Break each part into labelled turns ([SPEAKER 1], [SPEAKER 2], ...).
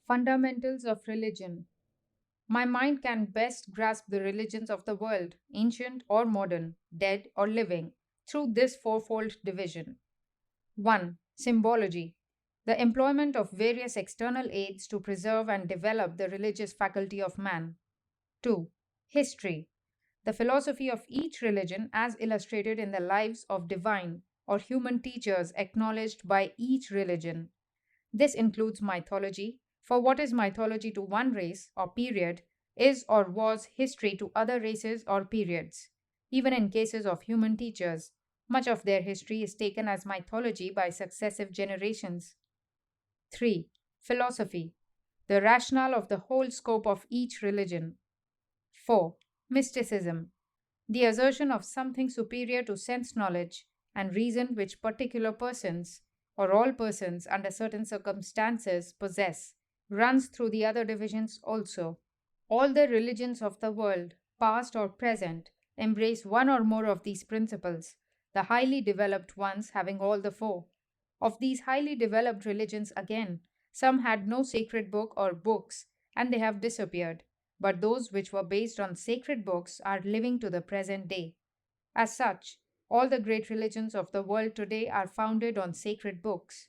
[SPEAKER 1] Fundamentals of religion. My mind can best grasp the religions of the world, ancient or modern, dead or living, through this fourfold division. 1. Symbology. The employment of various external aids to preserve and develop the religious faculty of man. 2. History. The philosophy of each religion as illustrated in the lives of divine or human teachers acknowledged by each religion. This includes mythology, for what is mythology to one race or period is or was history to other races or periods. Even in cases of human teachers, much of their history is taken as mythology by successive generations. 3. Philosophy. The rationale of the whole scope of each religion. 4. Mysticism. The assertion of something superior to sense knowledge and reason which particular persons, or all persons under certain circumstances, possess, runs through the other divisions also. All the religions of the world, past or present, embrace one or more of these principles, the highly developed ones having all the four. Of these highly developed religions, again, some had no sacred book or books, and they have disappeared, but those which were based on sacred books are living to the present day. As such, all the great religions of the world today are founded on sacred books.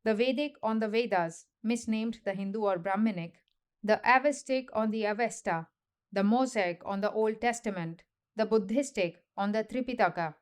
[SPEAKER 1] The Vedic on the Vedas, misnamed the Hindu or Brahminic, the Avestic on the Avesta, the Mosaic on the Old Testament, the Buddhistic on the Tripitaka,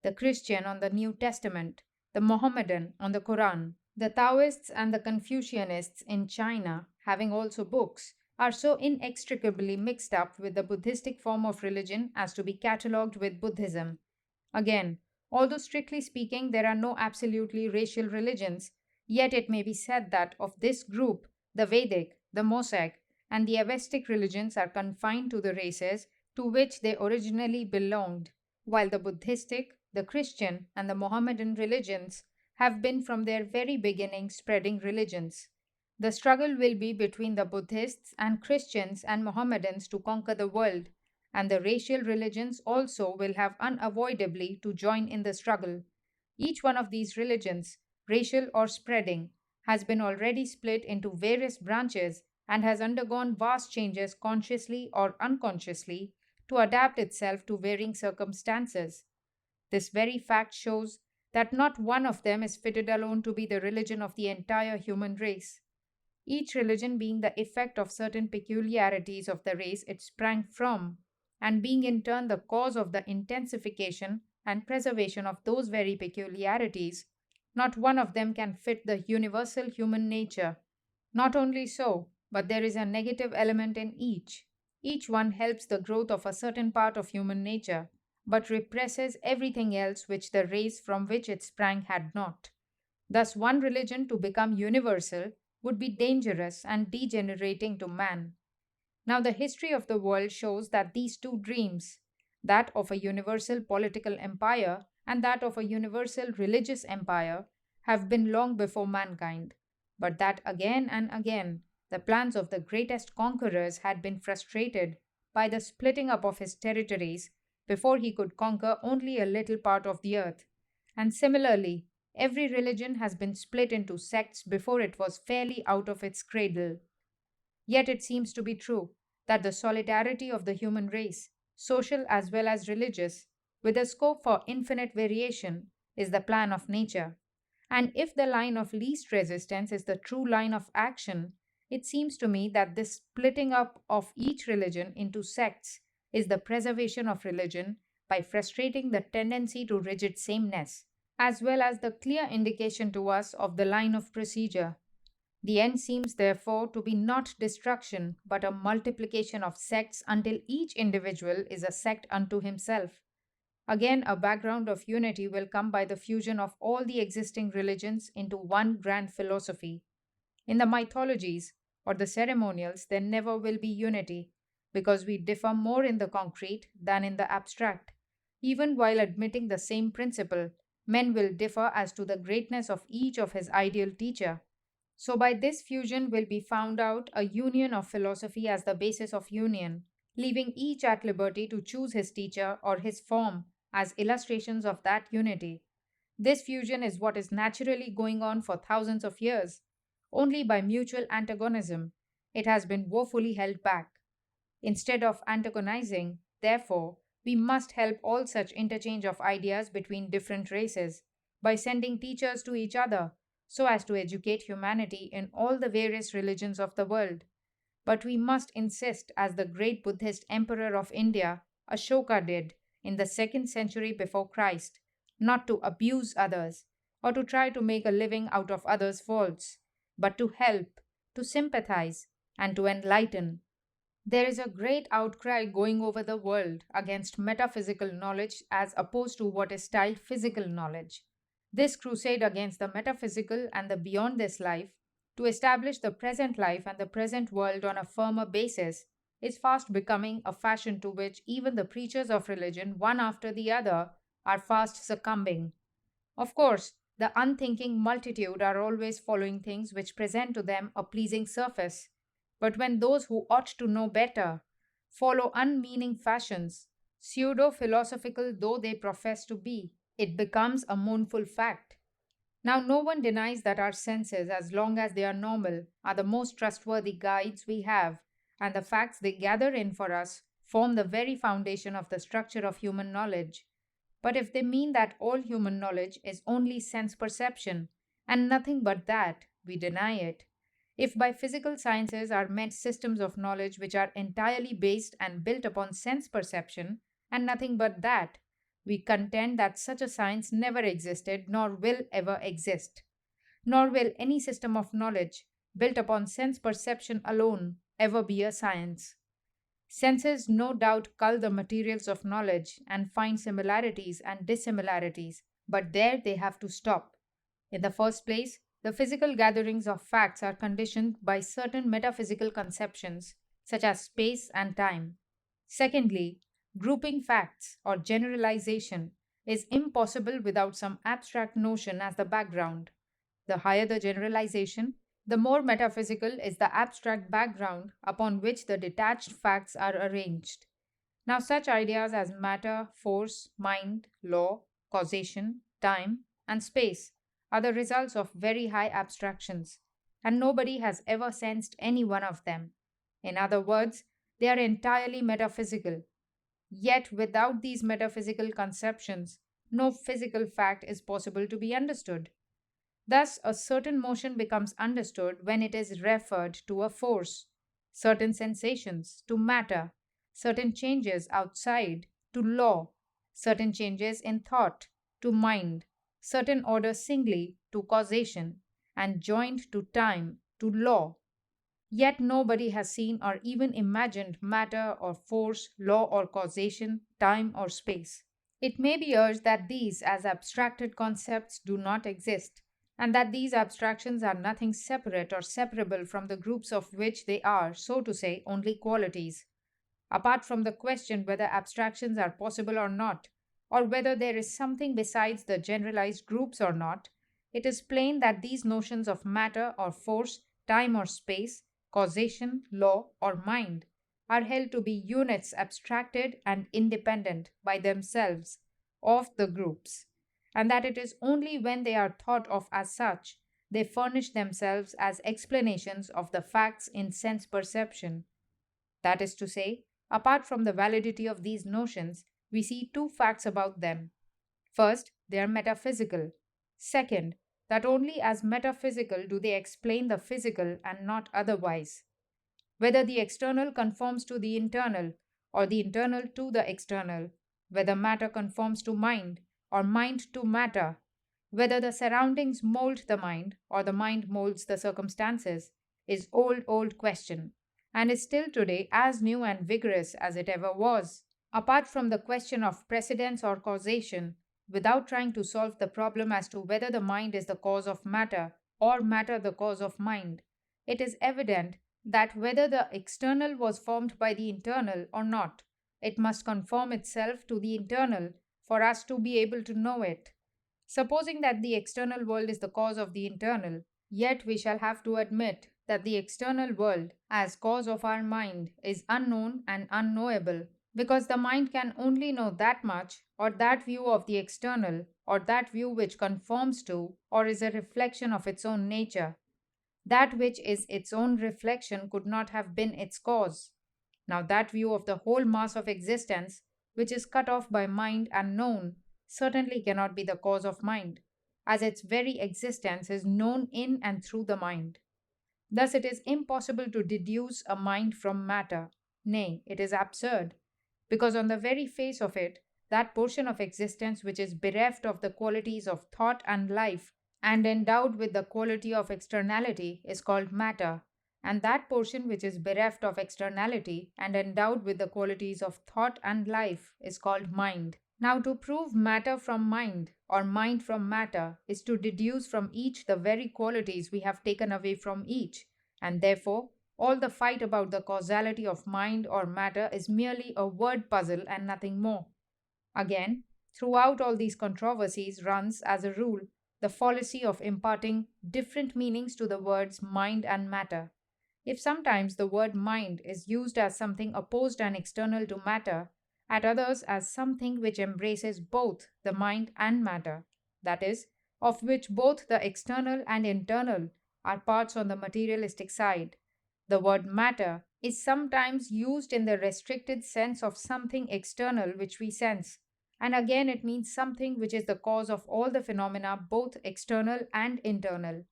[SPEAKER 1] the Christian on the New Testament, the Mohammedan on the Quran, the Taoists and the Confucianists in China, having also books, are so inextricably mixed up with the Buddhistic form of religion as to be catalogued with Buddhism. Again, although strictly speaking there are no absolutely racial religions, yet it may be said that of this group, the Vedic, the Mosaic, and the Avestic religions are confined to the races to which they originally belonged, while the Buddhistic, the Christian, and the Mohammedan religions have been from their very beginning spreading religions. The struggle will be between the Buddhists and Christians and Mohammedans to conquer the world, and the racial religions also will have unavoidably to join in the struggle. Each one of these religions, racial or spreading, has been already split into various branches and has undergone vast changes consciously or unconsciously to adapt itself to varying circumstances. This very fact shows that not one of them is fitted alone to be the religion of the entire human race. Each religion being the effect of certain peculiarities of the race it sprang from, and being in turn the cause of the intensification and preservation of those very peculiarities, not one of them can fit the universal human nature. Not only so, but there is a negative element in each. Each one helps the growth of a certain part of human nature, but represses everything else which the race from which it sprang had not. Thus, one religion to become universal would be dangerous and degenerating to man. Now, the history of the world shows that these two dreams, that of a universal political empire and that of a universal religious empire, have been long before mankind, but that again and again the plans of the greatest conquerors had been frustrated by the splitting up of his territories before he could conquer only a little part of the earth. And similarly, every religion has been split into sects before it was fairly out of its cradle. Yet it seems to be true that the solidarity of the human race, social as well as religious, with a scope for infinite variation, is the plan of nature. And if the line of least resistance is the true line of action, it seems to me that this splitting up of each religion into sects is the preservation of religion by frustrating the tendency to rigid sameness, as well as the clear indication to us of the line of procedure. The end seems therefore to be not destruction, but a multiplication of sects until each individual is a sect unto himself. Again, a background of unity will come by the fusion of all the existing religions into one grand philosophy. In the mythologies or the ceremonials, there never will be unity, because we differ more in the concrete than in the abstract. Even while admitting the same principle, men will differ as to the greatness of each of his ideal teacher. So, by this fusion will be found out a union of philosophy as the basis of union, leaving each at liberty to choose his teacher or his form as illustrations of that unity. This fusion is what is naturally going on for thousands of years. only by mutual antagonism. It has been woefully held back. Instead of antagonizing, therefore, we must help all such interchange of ideas between different races by sending teachers to each other so as to educate humanity in all the various religions of the world. But we must insist, as the great Buddhist emperor of India, Ashoka, did in the second century before Christ, not to abuse others or to try to make a living out of others' faults, but to help, to sympathize, and to enlighten. There is a great outcry going over the world against metaphysical knowledge as opposed to what is styled physical knowledge. This crusade against the metaphysical and the beyond this life, to establish the present life and the present world on a firmer basis, is fast becoming a fashion to which even the preachers of religion, one after the other, are fast succumbing. Of course, the unthinking multitude are always following things which present to them a pleasing surface. But when those who ought to know better follow unmeaning fashions, pseudo philosophical though they profess to be, it becomes a mournful fact. Now, no one denies that our senses, as long as they are normal, are the most trustworthy guides we have, and the facts they gather in for us form the very foundation of the structure of human knowledge. But if they mean that all human knowledge is only sense perception, and nothing but that, we deny it. If by physical sciences are meant systems of knowledge which are entirely based and built upon sense perception, and nothing but that, we contend that such a science never existed nor will ever exist. Nor will any system of knowledge built upon sense perception alone ever be a science. Senses no doubt cull the materials of knowledge and find similarities and dissimilarities, but there they have to stop. In the first place, the physical gatherings of facts are conditioned by certain metaphysical conceptions, such as space and time. Secondly, grouping facts or generalization is impossible without some abstract notion as the background. The higher the generalization, the more metaphysical is the abstract background upon which the detached facts are arranged. Now, such ideas as matter, force, mind, law, causation, time, and space are the results of very high abstractions, and nobody has ever sensed any one of them. In other words, they are entirely metaphysical. Yet, without these metaphysical conceptions, no physical fact is possible to be understood. Thus, a certain motion becomes understood when it is referred to a force, certain sensations to matter, certain changes outside to law, certain changes in thought to mind, certain order singly to causation, and joined to time to law. Yet nobody has seen or even imagined matter or force, law or causation, time or space. It may be urged that these, as abstracted concepts, do not exist, and that these abstractions are nothing separate or separable from the groups of which they are, so to say, only qualities. Apart from the question whether abstractions are possible or not, or whether there is something besides the generalized groups or not, it is plain that these notions of matter or force, time or space, causation, law, or mind are held to be units abstracted and independent by themselves of the groups, and that it is only when they are thought of as such they furnish themselves as explanations of the facts in sense perception. That is to say, apart from the validity of these notions, we see two facts about them. First, they are metaphysical. Second, that only as metaphysical do they explain the physical and not otherwise. Whether the external conforms to the internal, or the internal to the external, whether matter conforms to mind, or mind to matter, whether the surroundings mold the mind, or the mind molds the circumstances, is old question, and is still today as new and vigorous as it ever was. Apart from the question of precedence or causation, without trying to solve the problem as to whether the mind is the cause of matter or matter the cause of mind, it is evident that whether the external was formed by the internal or not, it must conform itself to the internal for us to be able to know it. Supposing that the external world is the cause of the internal, yet we shall have to admit that the external world, as cause of our mind, is unknown and unknowable, because the mind can only know that much, or that view of the external, or that view which conforms to, or is a reflection of its own nature. That which is its own reflection could not have been its cause. Now, that view of the whole mass of existence, which is cut off by mind and known, certainly cannot be the cause of mind, as its very existence is known in and through the mind. Thus, it is impossible to deduce a mind from matter. Nay, it is absurd, because on the very face of it, that portion of existence which is bereft of the qualities of thought and life and endowed with the quality of externality is called matter, and that portion which is bereft of externality and endowed with the qualities of thought and life is called mind. Now, to prove matter from mind or mind from matter is to deduce from each the very qualities we have taken away from each, and therefore all the fight about the causality of mind or matter is merely a word puzzle and nothing more. Again, throughout all these controversies runs, as a rule, the fallacy of imparting different meanings to the words mind and matter. If sometimes the word mind is used as something opposed and external to matter, at others as something which embraces both the mind and matter, that is, of which both the external and internal are parts on the materialistic side, the word matter is sometimes used in the restricted sense of something external which we sense, and again it means something which is the cause of all the phenomena, both external and internal.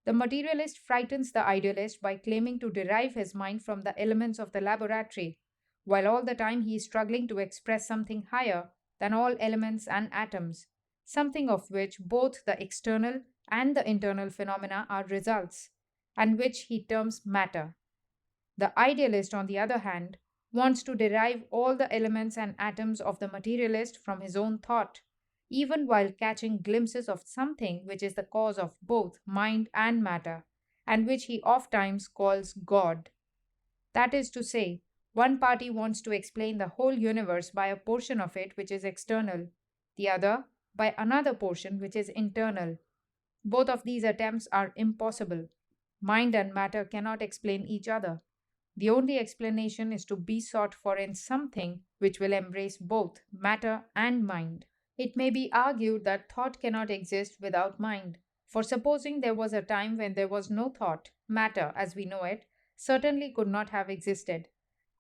[SPEAKER 1] The materialist frightens the idealist by claiming to derive his mind from the elements of the laboratory, while all the time he is struggling to express something higher than all elements and atoms, something of which both the external and the internal phenomena are results, and which he terms matter. The idealist, on the other hand, wants to derive all the elements and atoms of the materialist from his own thought, even while catching glimpses of something which is the cause of both mind and matter, and which he ofttimes calls God. That is to say, one party wants to explain the whole universe by a portion of it which is external, the other by another portion which is internal. Both of these attempts are impossible. Mind and matter cannot explain each other. The only explanation is to be sought for in something which will embrace both matter and mind. It may be argued that thought cannot exist without mind, for supposing there was a time when there was no thought, matter as we know it certainly could not have existed.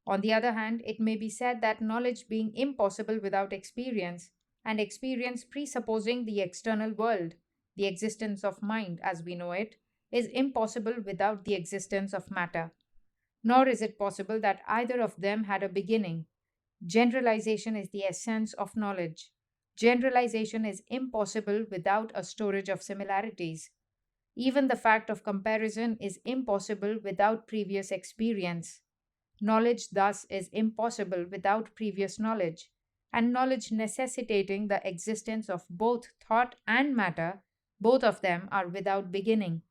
[SPEAKER 1] On the other hand, it may be said that knowledge being impossible without experience, and experience presupposing the external world, the existence of mind as we know it, is impossible without the existence of matter. Nor is it possible that either of them had a beginning. Generalization is the essence of knowledge. Generalization is impossible without a storage of similarities. Even the fact of comparison is impossible without previous experience. Knowledge thus is impossible without previous knowledge, and knowledge necessitating the existence of both thought and matter, both of them are without beginning.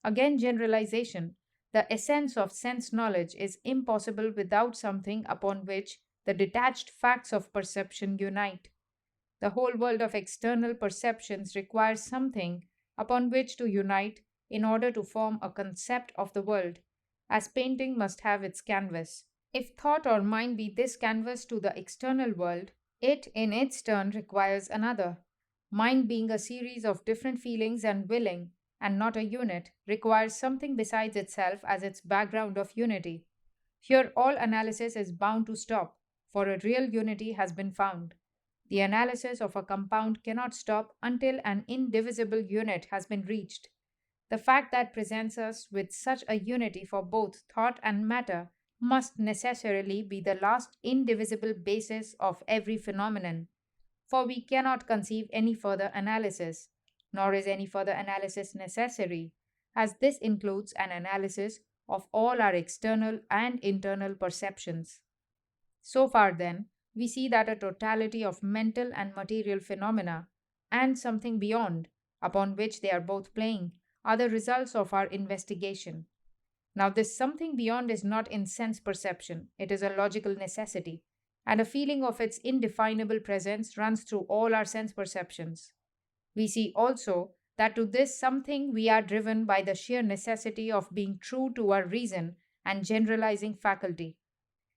[SPEAKER 1] Again, generalization. The essence of sense knowledge is impossible without something upon which the detached facts of perception unite. The whole world of external perceptions requires something upon which to unite in order to form a concept of the world, as painting must have its canvas. If thought or mind be this canvas to the external world, it in its turn requires another. Mind being a series of different feelings and willing, and not a unit, requires something besides itself as its background of unity. Here, all analysis is bound to stop, for a real unity has been found. The analysis of a compound cannot stop until an indivisible unit has been reached. The fact that presents us with such a unity for both thought and matter must necessarily be the last indivisible basis of every phenomenon, for we cannot conceive any further analysis, nor is any further analysis necessary, as this includes an analysis of all our external and internal perceptions. So far, then, we see that a totality of mental and material phenomena, and something beyond, upon which they are both playing, are the results of our investigation. Now, this something beyond is not in sense perception, it is a logical necessity, and a feeling of its indefinable presence runs through all our sense perceptions. We see also that to this something we are driven by the sheer necessity of being true to our reason and generalizing faculty.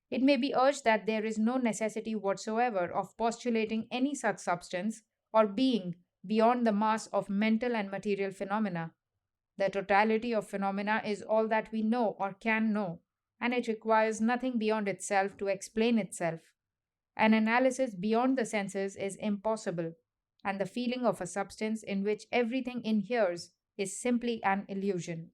[SPEAKER 1] It may be urged that there is no necessity whatsoever of postulating any such substance or being beyond the mass of mental and material phenomena. The totality of phenomena is all that we know or can know, and it requires nothing beyond itself to explain itself. An analysis beyond the senses is impossible, and the feeling of a substance in which everything inheres is simply an illusion.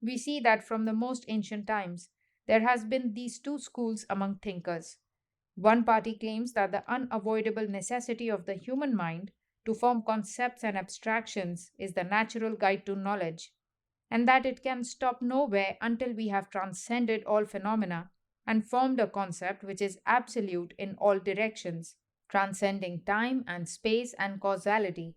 [SPEAKER 1] We see that from the most ancient times, there has been these two schools among thinkers. One party claims that the unavoidable necessity of the human mind to form concepts and abstractions is the natural guide to knowledge, and that it can stop nowhere until we have transcended all phenomena and formed a concept which is absolute in all directions, transcending time and space and causality.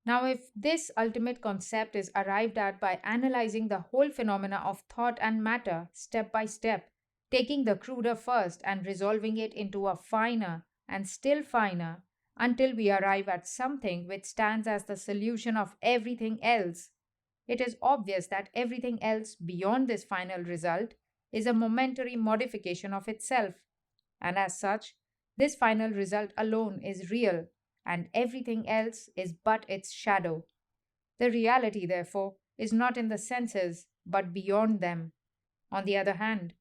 [SPEAKER 1] Now, if this ultimate concept is arrived at by analyzing the whole phenomena of thought and matter step by step, taking the cruder first and resolving it into a finer and still finer until we arrive at something which stands as the solution of everything else, it is obvious that everything else beyond this final result is a momentary modification of itself, and as such, this final result alone is real, and everything else is but its shadow. The reality, therefore, is not in the senses, but beyond them. On the other hand,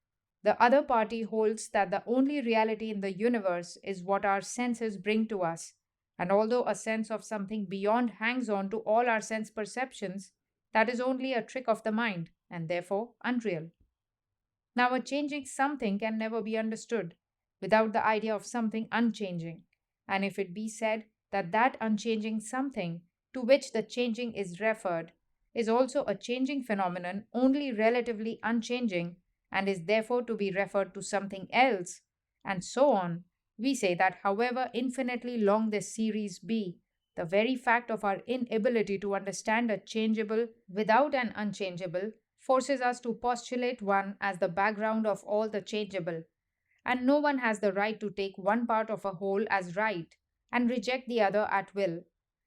[SPEAKER 1] the other party holds that the only reality in the universe is what our senses bring to us, and although a sense of something beyond hangs on to all our sense perceptions, that is only a trick of the mind, and therefore unreal. Now, a changing something can never be understood without the idea of something unchanging. And if it be said that that unchanging something to which the changing is referred is also a changing phenomenon only relatively unchanging and is therefore to be referred to something else, and so on, we say that however infinitely long this series be, the very fact of our inability to understand a changeable without an unchangeable forces us to postulate one as the background of all the changeable, and no one has the right to take one part of a whole as right and reject the other at will.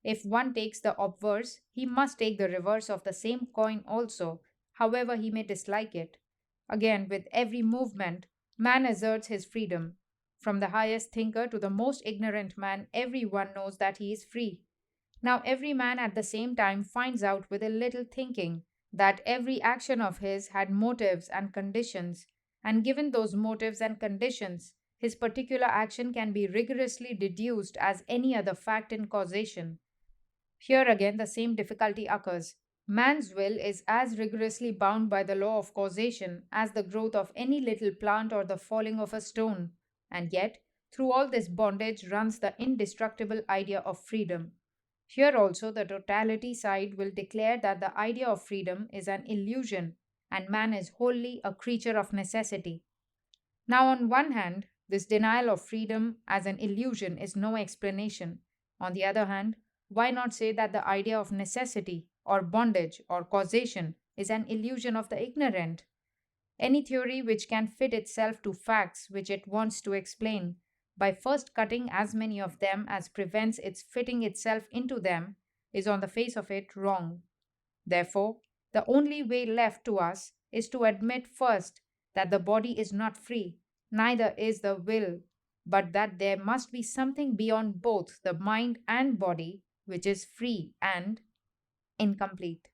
[SPEAKER 1] If one takes the obverse, he must take the reverse of the same coin also, however he may dislike it. Again, with every movement, man asserts his freedom. From the highest thinker to the most ignorant man, every one knows that he is free. Now, every man at the same time finds out with a little thinking that every action of his had motives and conditions, and given those motives and conditions, his particular action can be rigorously deduced as any other fact in causation. Here again, the same difficulty occurs. Man's will is as rigorously bound by the law of causation as the growth of any little plant or the falling of a stone, and yet, through all this bondage runs the indestructible idea of freedom. Here also, the totality side will declare that the idea of freedom is an illusion and man is wholly a creature of necessity. Now, on one hand, this denial of freedom as an illusion is no explanation. On the other hand, why not say that the idea of necessity or bondage or causation is an illusion of the ignorant? Any theory which can fit itself to facts which it wants to explain, by first cutting as many of them as prevents its fitting itself into them, is on the face of it wrong. Therefore, the only way left to us is to admit first that the body is not free, neither is the will, but that there must be something beyond both the mind and body which is free and incomplete.